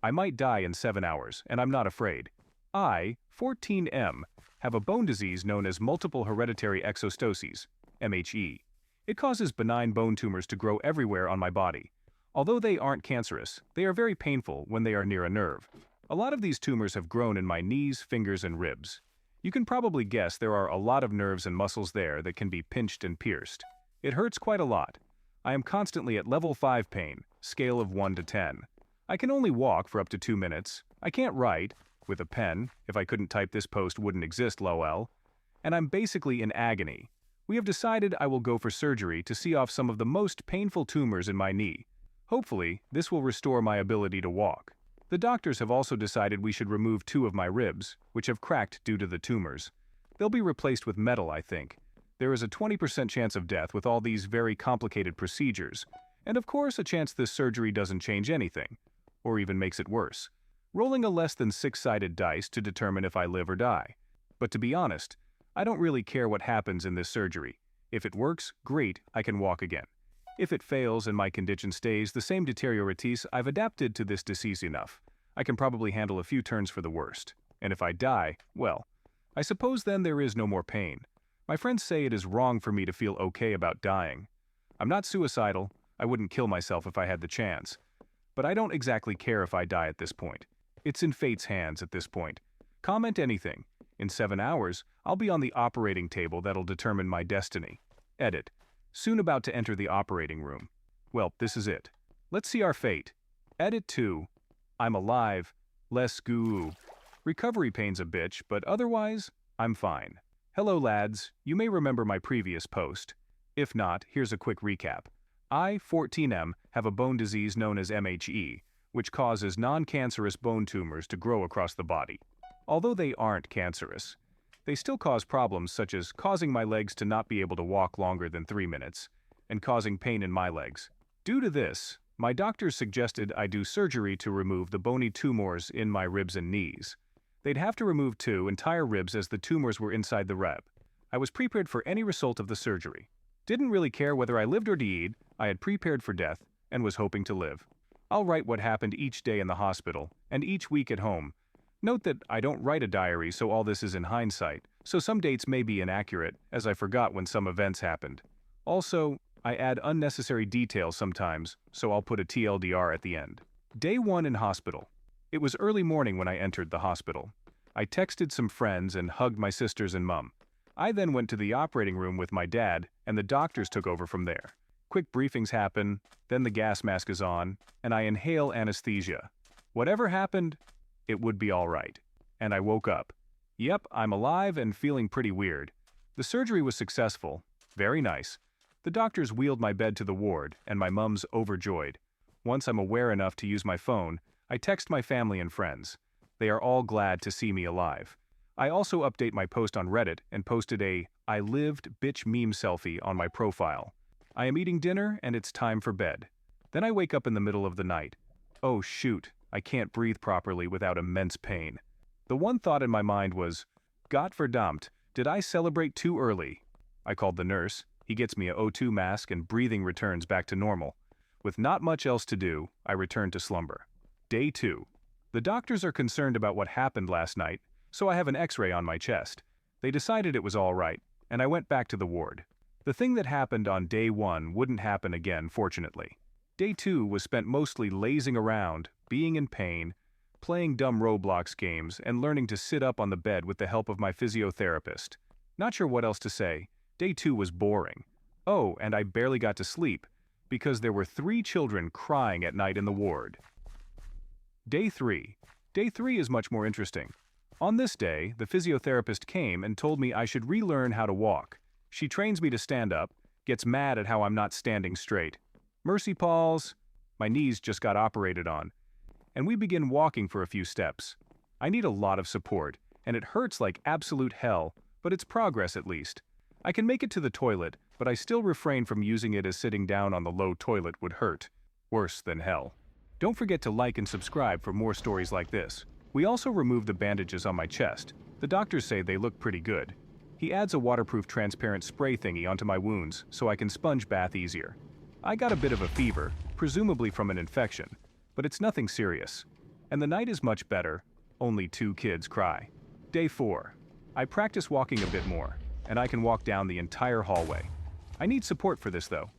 I might die in 7 hours, and I'm not afraid. I, 14M, have a bone disease known as multiple hereditary exostoses, MHE. It causes benign bone tumors to grow everywhere on my body. Although they aren't cancerous, they are very painful when they are near a nerve. A lot of these tumors have grown in my knees, fingers, and ribs. You can probably guess there are a lot of nerves and muscles there that can be pinched and pierced. It hurts quite a lot. I am constantly at level 5 pain, scale of 1 to 10. I can only walk for up to 2 minutes. I can't write, with a pen, if I couldn't type this post wouldn't exist lol. And I'm basically in agony. We have decided I will go for surgery to see off some of the most painful tumors in my knee. Hopefully, this will restore my ability to walk. The doctors have also decided we should remove 2 of my ribs, which have cracked due to the tumors. They'll be replaced with metal, I think. There is a 20% chance of death with all these very complicated procedures, and of course a chance this surgery doesn't change anything, or even makes it worse. Rolling a less than 6-sided dice to determine if I live or die. But to be honest, I don't really care what happens in this surgery. If it works, great, I can walk again. If it fails and my condition stays the same deterioratis, I've adapted to this disease enough. I can probably handle a few turns for the worst. And if I die, well, I suppose then there is no more pain. My friends say it is wrong for me to feel okay about dying. I'm not suicidal, I wouldn't kill myself if I had the chance. But I don't exactly care if I die at this point. It's in fate's hands at this point. Comment anything. In 7 hours, I'll be on the operating table that'll determine my destiny. Edit. Soon about to enter the operating room. Well, this is it. Let's see our fate. Edit 2. I'm alive. Less goo. Recovery pain's a bitch, but otherwise, I'm fine. Hello lads, you may remember my previous post. If not, here's a quick recap. I, 14M, have a bone disease known as MHE, which causes non-cancerous bone tumors to grow across the body. Although they aren't cancerous, they still cause problems such as causing my legs to not be able to walk longer than 3 minutes, and causing pain in my legs. Due to this, my doctors suggested I do surgery to remove the bony tumors in my ribs and knees. They'd have to remove 2 entire ribs as the tumors were inside the rib. I was prepared for any result of the surgery. Didn't really care whether I lived or died, I had prepared for death, and was hoping to live. I'll write what happened each day in the hospital, and each week at home. Note that I don't write a diary, so all this is in hindsight, so some dates may be inaccurate, as I forgot when some events happened. Also, I add unnecessary details sometimes, so I'll put a TLDR at the end. Day 1 in hospital. It was early morning when I entered the hospital. I texted some friends and hugged my sisters and mum. I then went to the operating room with my dad, and the doctors took over from there. Quick briefings happen, then the gas mask is on, and I inhale anesthesia. Whatever happened, it would be alright. And I woke up. Yep, I'm alive and feeling pretty weird. The surgery was successful. Very nice. The doctors wheeled my bed to the ward, and my mum's overjoyed. Once I'm aware enough to use my phone, I text my family and friends. They are all glad to see me alive. I also update my post on Reddit and posted a "I lived" bitch meme selfie on my profile. I am eating dinner and it's time for bed. Then I wake up in the middle of the night. Oh shoot, I can't breathe properly without immense pain. The one thought in my mind was, Gottverdammt, did I celebrate too early? I called the nurse. He gets me a O2 mask and breathing returns back to normal. With not much else to do, I return to slumber. Day 2. The doctors are concerned about what happened last night, so I have an x-ray on my chest. They decided it was all right, and I went back to the ward. The thing that happened on day 1 wouldn't happen again, fortunately. Day 2 was spent mostly lazing around, being in pain, playing dumb Roblox games, and learning to sit up on the bed with the help of my physiotherapist. Not sure what else to say. Day 2 was boring. Oh, and I barely got to sleep, because there were 3 children crying at night in the ward. Day 3. Day 3 is much more interesting. On this day, the physiotherapist came and told me I should relearn how to walk. She trains me to stand up, gets mad at how I'm not standing straight. Mercy Pauls. My knees just got operated on. And we begin walking for a few steps. I need a lot of support, and it hurts like absolute hell, but it's progress at least. I can make it to the toilet, but I still refrain from using it as sitting down on the low toilet would hurt. Worse than hell. Don't forget to like and subscribe for more stories like this. We also removed the bandages on my chest. The doctors say they look pretty good. He adds a waterproof transparent spray thingy onto my wounds so I can sponge bath easier. I got a bit of a fever, presumably from an infection, but it's nothing serious. And the night is much better, only 2 kids cry. Day 4. I practice walking a bit more, and I can walk down the entire hallway. I need support for this though.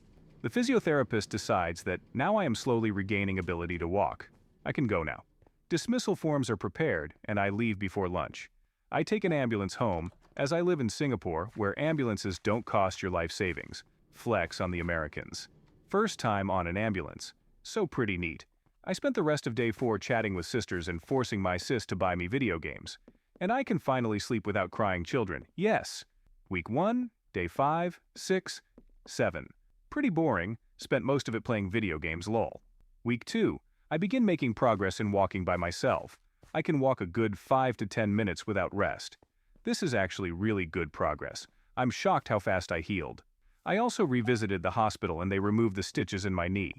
The physiotherapist decides that now I am slowly regaining ability to walk. I can go now. Dismissal forms are prepared, and I leave before lunch. I take an ambulance home, as I live in Singapore, where ambulances don't cost your life savings. Flex on the Americans. First time on an ambulance. So pretty neat. I spent the rest of day 4 chatting with sisters and forcing my sis to buy me video games. And I can finally sleep without crying children. Yes. Week 1, day 5, 6, 7. Pretty boring, spent most of it playing video games lol. Week 2, I begin making progress in walking by myself. I can walk a good 5 to 10 minutes without rest. This is actually really good progress. I'm shocked how fast I healed. I also revisited the hospital and they removed the stitches in my knee.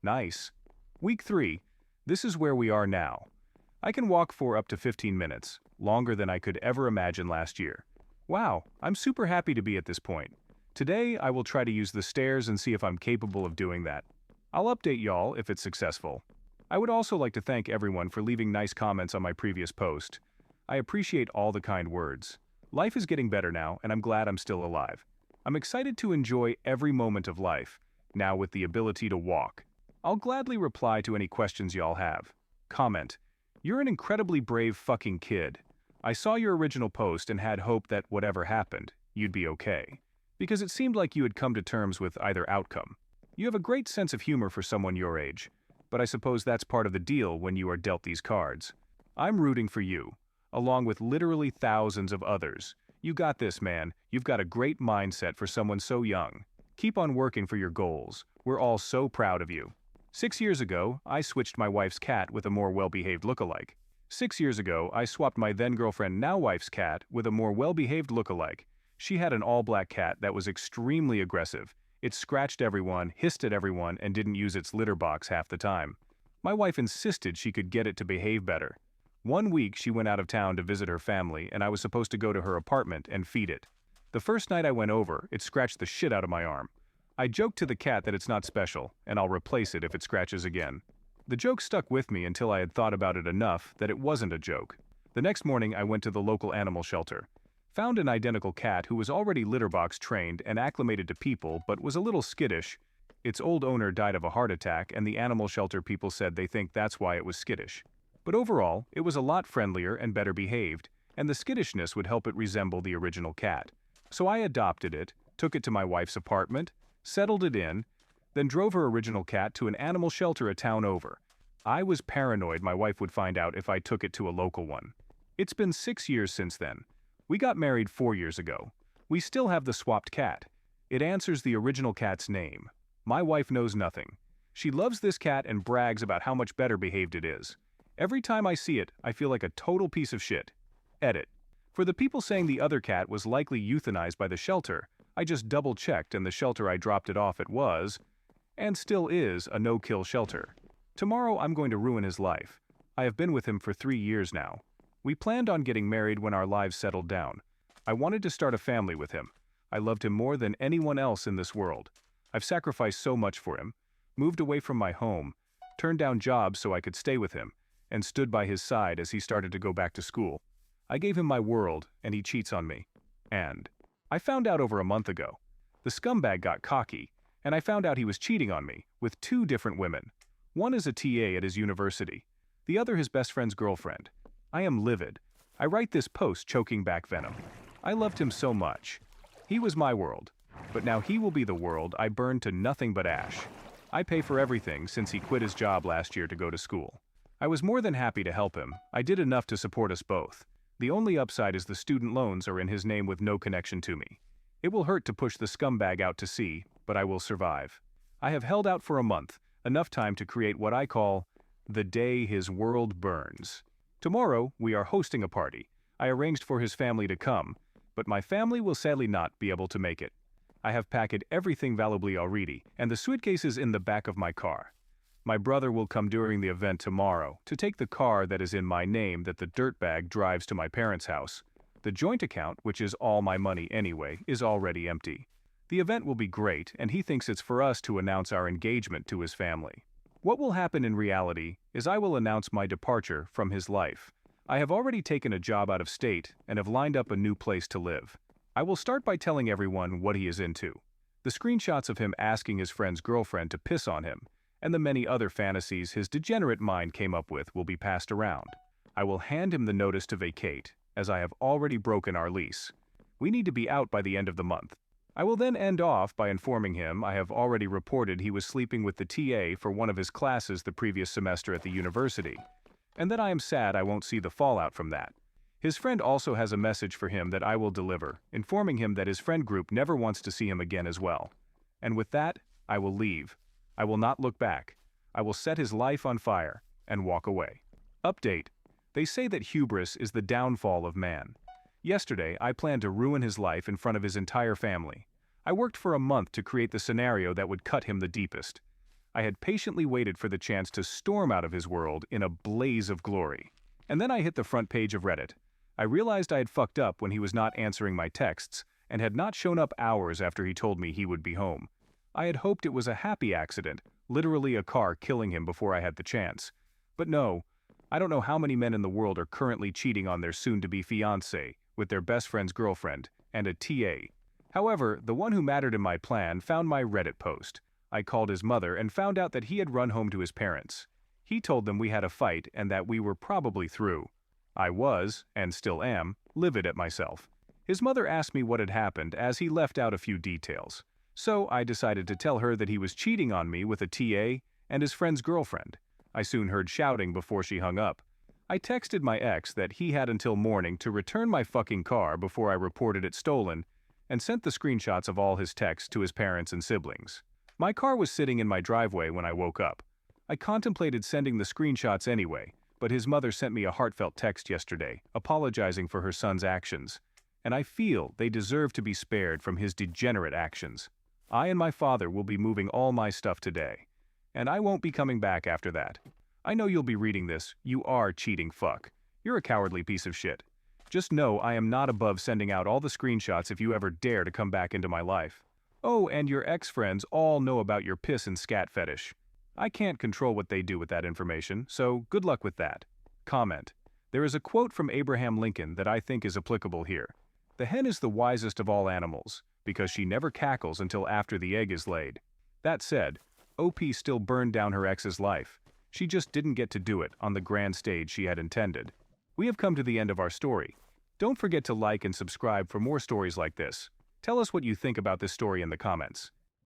Nice. Week 3, this is where we are now. I can walk for up to 15 minutes, longer than I could ever imagine last year. Wow, I'm super happy to be at this point. Today, I will try to use the stairs and see if I'm capable of doing that. I'll update y'all if it's successful. I would also like to thank everyone for leaving nice comments on my previous post. I appreciate all the kind words. Life is getting better now, and I'm glad I'm still alive. I'm excited to enjoy every moment of life, now with the ability to walk. I'll gladly reply to any questions y'all have. Comment. You're an incredibly brave fucking kid. I saw your original post and had hope that whatever happened, you'd be okay. Because it seemed like you had come to terms with either outcome. You have a great sense of humor for someone your age, but I suppose that's part of the deal when you are dealt these cards. I'm rooting for you, along with literally thousands of others. You got this, man. You've got a great mindset for someone so young. Keep on working for your goals. We're all so proud of you. 6 years ago, I switched my wife's cat with a more well-behaved lookalike. 6 years ago, I swapped my then-girlfriend, now-wife's cat with a more well-behaved lookalike. She had an all-black cat that was extremely aggressive. It scratched everyone, hissed at everyone, and didn't use its litter box half the time. My wife insisted she could get it to behave better. 1 week she went out of town to visit her family, and I was supposed to go to her apartment and feed it. The first night I went over, it scratched the shit out of my arm. I joked to the cat that it's not special, and I'll replace it if it scratches again. The joke stuck with me until I had thought about it enough that it wasn't a joke. The next morning I went to the local animal shelter. Found an identical cat who was already litter box trained and acclimated to people but was a little skittish. Its old owner died of a heart attack, and the animal shelter people said they think that's why it was skittish. But overall, it was a lot friendlier and better behaved, and the skittishness would help it resemble the original cat. So I adopted it, took it to my wife's apartment, settled it in, then drove her original cat to an animal shelter a town over. I was paranoid my wife would find out if I took it to a local one. It's been 6 years since then. We got married 4 years ago. We still have the swapped cat. It answers the original cat's name. My wife knows nothing. She loves this cat and brags about how much better behaved it is. Every time I see it, I feel like a total piece of shit. Edit. For the people saying the other cat was likely euthanized by the shelter, I just double-checked, and the shelter I dropped it off at was, and still is, a no-kill shelter. Tomorrow I'm going to ruin his life. I have been with him for 3 years now. We planned on getting married when our lives settled down. I wanted to start a family with him. I loved him more than anyone else in this world. I've sacrificed so much for him, moved away from my home, turned down jobs so I could stay with him, and stood by his side as he started to go back to school. I gave him my world, and he cheats on me. And I found out over a month ago. The scumbag got cocky, and I found out he was cheating on me with 2 different women. One is a TA at his university, the other his best friend's girlfriend. I am livid. I write this post choking back venom. I loved him so much. He was my world, but now he will be the world I burned to nothing but ash. I pay for everything since he quit his job last year to go to school. I was more than happy to help him. I did enough to support us both. The only upside is the student loans are in his name with no connection to me. It will hurt to push the scumbag out to sea, but I will survive. I have held out for a month, enough time to create what I call the day his world burns. Tomorrow, we are hosting a party. I arranged for his family to come, but my family will sadly not be able to make it. I have packed everything valuably already, and the suitcase is in the back of my car. My brother will come during the event tomorrow to take the car that is in my name that the dirtbag drives to my parents' house. The joint account, which is all my money anyway, is already empty. The event will be great, and he thinks it's for us to announce our engagement to his family. What will happen in reality is I will announce my departure from his life. I have already taken a job out of state and have lined up a new place to live. I will start by telling everyone what he is into. The screenshots of him asking his friend's girlfriend to piss on him, and the many other fantasies his degenerate mind came up with will be passed around. I will hand him the notice to vacate, as I have already broken our lease. We need to be out by the end of the month. I will then end off by informing him I have already reported he was sleeping with the TA for one of his classes the previous semester at the university, and that I am sad I won't see the fallout from that. His friend also has a message for him that I will deliver, informing him that his friend group never wants to see him again as well. And with that, I will leave. I will not look back. I will set his life on fire and walk away. Update. They say that hubris is the downfall of man. Yesterday, I planned to ruin his life in front of his entire family. I worked for a month to create the scenario that would cut him the deepest. I had patiently waited for the chance to storm out of his world in a blaze of glory. And then I hit the front page of Reddit. I realized I had fucked up when he was not answering my texts and had not shown up hours after he told me he would be home. I had hoped it was a happy accident, literally a car killing him before I had the chance. But no, I don't know how many men in the world are currently cheating on their soon-to-be fiancé with their best friend's girlfriend and a TA. However, the one who mattered in my plan found my Reddit post. I called his mother and found out that he had run home to his parents. He told them we had a fight and that we were probably through. I was, and still am, livid at myself. His mother asked me what had happened as he left out a few details. So I decided to tell her that he was cheating on me with a TA and his friend's girlfriend. I soon heard shouting before she hung up. I texted my ex that he had until morning to return my fucking car before I reported it stolen, and sent the screenshots of all his texts to his parents and siblings. My car was sitting in my driveway when I woke up. I contemplated sending the screenshots anyway, but his mother sent me a heartfelt text yesterday, apologizing for her son's actions, and I feel they deserve to be spared from his degenerate actions. I and my father will be moving all my stuff today, and I won't be coming back after that. I know you'll be reading this, you are cheating fuck. You're a cowardly piece of shit. Just know I am not above sending out all the screenshots if you ever dare to come back into my life. Oh, and your ex-friends all know about your piss and scat fetish. I can't control what they do with that information, so good luck with that. Comment. There is a quote from Abraham Lincoln that I think is applicable here. The hen is the wisest of all animals, because she never cackles until after the egg is laid. That said, OP still burned down her ex's life. She just didn't get to do it on the grand stage she had intended. We have come to the end of our story. Don't forget to like and subscribe for more stories like this. Tell us what you think about this story in the comments.